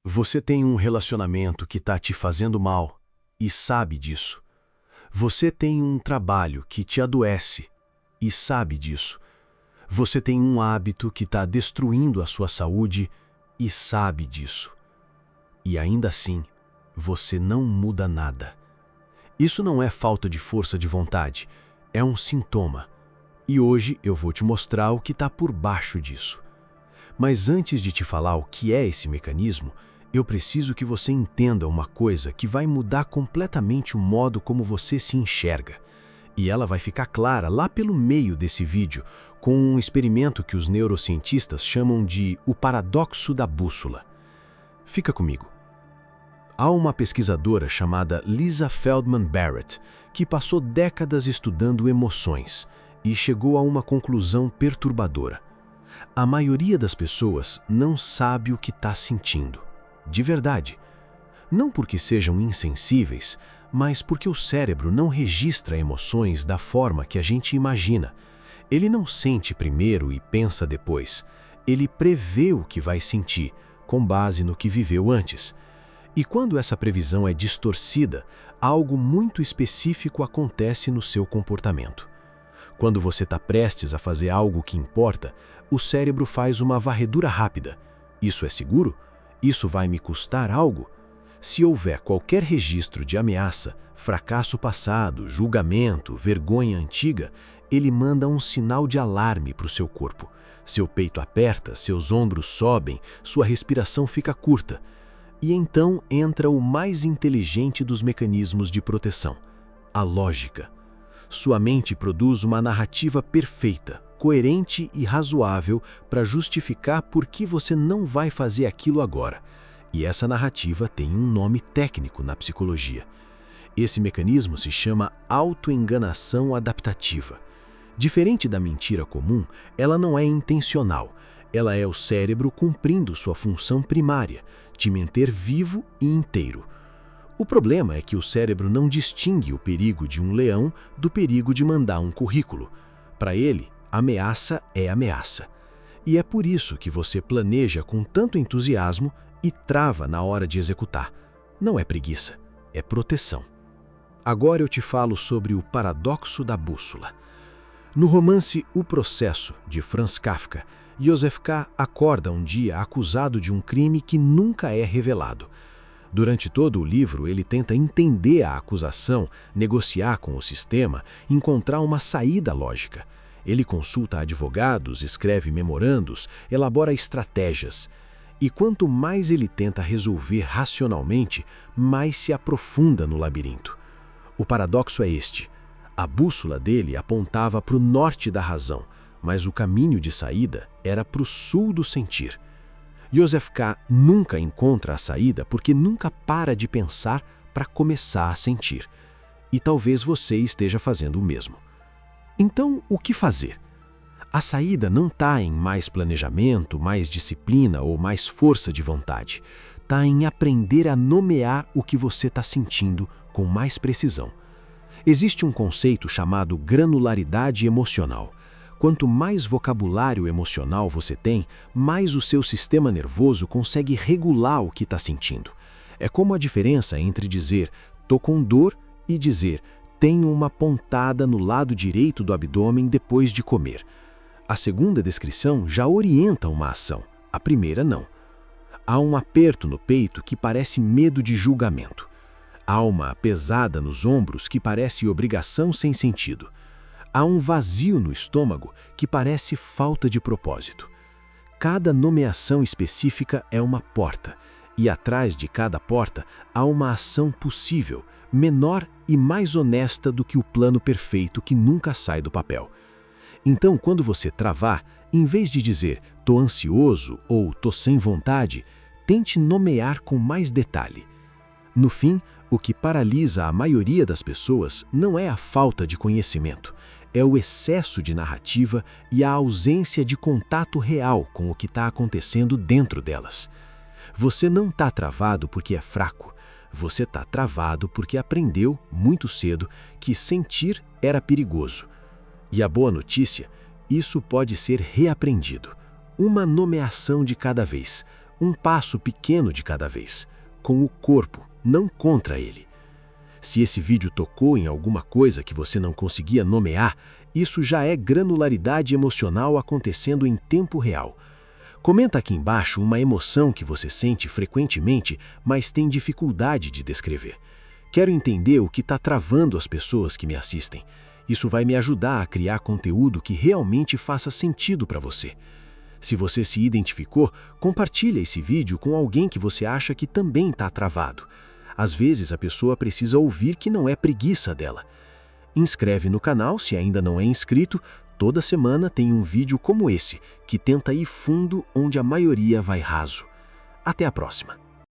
Você tem um relacionamento que está te fazendo mal e sabe disso. Você tem um trabalho que te adoece e sabe disso. Você tem um hábito que está destruindo a sua saúde e sabe disso. E ainda assim, você não muda nada. Isso não é falta de força de vontade, é um sintoma. E hoje eu vou te mostrar o que está por baixo disso. Mas antes de te falar o que é esse mecanismo, eu preciso que você entenda uma coisa que vai mudar completamente o modo como você se enxerga. E ela vai ficar clara lá pelo meio desse vídeo, com um experimento que os neurocientistas chamam de o paradoxo da bússola. Fica comigo. Há uma pesquisadora chamada Lisa Feldman Barrett que passou décadas estudando emoções e chegou a uma conclusão perturbadora. A maioria das pessoas não sabe o que está sentindo, de verdade. Não porque sejam insensíveis, mas porque o cérebro não registra emoções da forma que a gente imagina. Ele não sente primeiro e pensa depois. Ele prevê o que vai sentir, com base no que viveu antes. E quando essa previsão é distorcida, algo muito específico acontece no seu comportamento. Quando você está prestes a fazer algo que importa, o cérebro faz uma varredura rápida. Isso é seguro? Isso vai me custar algo? Se houver qualquer registro de ameaça, fracasso passado, julgamento, vergonha antiga, ele manda um sinal de alarme para o seu corpo. Seu peito aperta, seus ombros sobem, sua respiração fica curta. E então entra o mais inteligente dos mecanismos de proteção, a lógica. Sua mente produz uma narrativa perfeita, coerente e razoável para justificar por que você não vai fazer aquilo agora. E essa narrativa tem um nome técnico na psicologia. Esse mecanismo se chama autoenganação adaptativa. Diferente da mentira comum, ela não é intencional. Ela é o cérebro cumprindo sua função primária, te manter vivo e inteiro. O problema é que o cérebro não distingue o perigo de um leão do perigo de mandar um currículo. Para ele, ameaça é ameaça. E é por isso que você planeja com tanto entusiasmo e trava na hora de executar. Não é preguiça, é proteção. Agora eu te falo sobre o paradoxo da bússola. No romance O Processo, de Franz Kafka, Joseph K. acorda um dia acusado de um crime que nunca é revelado. Durante todo o livro, ele tenta entender a acusação, negociar com o sistema, encontrar uma saída lógica. Ele consulta advogados, escreve memorandos, elabora estratégias. E quanto mais ele tenta resolver racionalmente, mais se aprofunda no labirinto. O paradoxo é este. A bússola dele apontava para o norte da razão, mas o caminho de saída era para o sul do sentir. Joseph K. nunca encontra a saída porque nunca para de pensar para começar a sentir. E talvez você esteja fazendo o mesmo. Então, o que fazer? A saída não está em mais planejamento, mais disciplina ou mais força de vontade. Está em aprender a nomear o que você está sentindo com mais precisão. Existe um conceito chamado granularidade emocional. Quanto mais vocabulário emocional você tem, mais o seu sistema nervoso consegue regular o que está sentindo. É como a diferença entre dizer "tô com dor" e dizer "tenho uma pontada no lado direito do abdômen depois de comer". A segunda descrição já orienta uma ação, a primeira não. Há um aperto no peito que parece medo de julgamento. Há uma pesada nos ombros que parece obrigação sem sentido. Há um vazio no estômago que parece falta de propósito. Cada nomeação específica é uma porta, e atrás de cada porta há uma ação possível, menor e mais honesta do que o plano perfeito que nunca sai do papel. Então, quando você travar, em vez de dizer "tô ansioso" ou "tô sem vontade", tente nomear com mais detalhe. No fim, o que paralisa a maioria das pessoas não é a falta de conhecimento, é o excesso de narrativa e a ausência de contato real com o que está acontecendo dentro delas. Você não está travado porque é fraco, você está travado porque aprendeu, muito cedo, que sentir era perigoso. E a boa notícia, isso pode ser reaprendido. Uma nomeação de cada vez, Um passo pequeno de cada vez, com o corpo, não contra ele. Se esse vídeo tocou em alguma coisa que você não conseguia nomear, isso já é granularidade emocional acontecendo em tempo real. Comenta aqui embaixo uma emoção que você sente frequentemente, mas tem dificuldade de descrever. Quero entender o que está travando as pessoas que me assistem. Isso vai me ajudar a criar conteúdo que realmente faça sentido para você. Se você se identificou, compartilhe esse vídeo com alguém que você acha que também está travado. Às vezes a pessoa precisa ouvir que não é preguiça dela. Inscreve no canal se ainda não é inscrito. Toda semana tem um vídeo como esse, que tenta ir fundo onde a maioria vai raso. Até a próxima!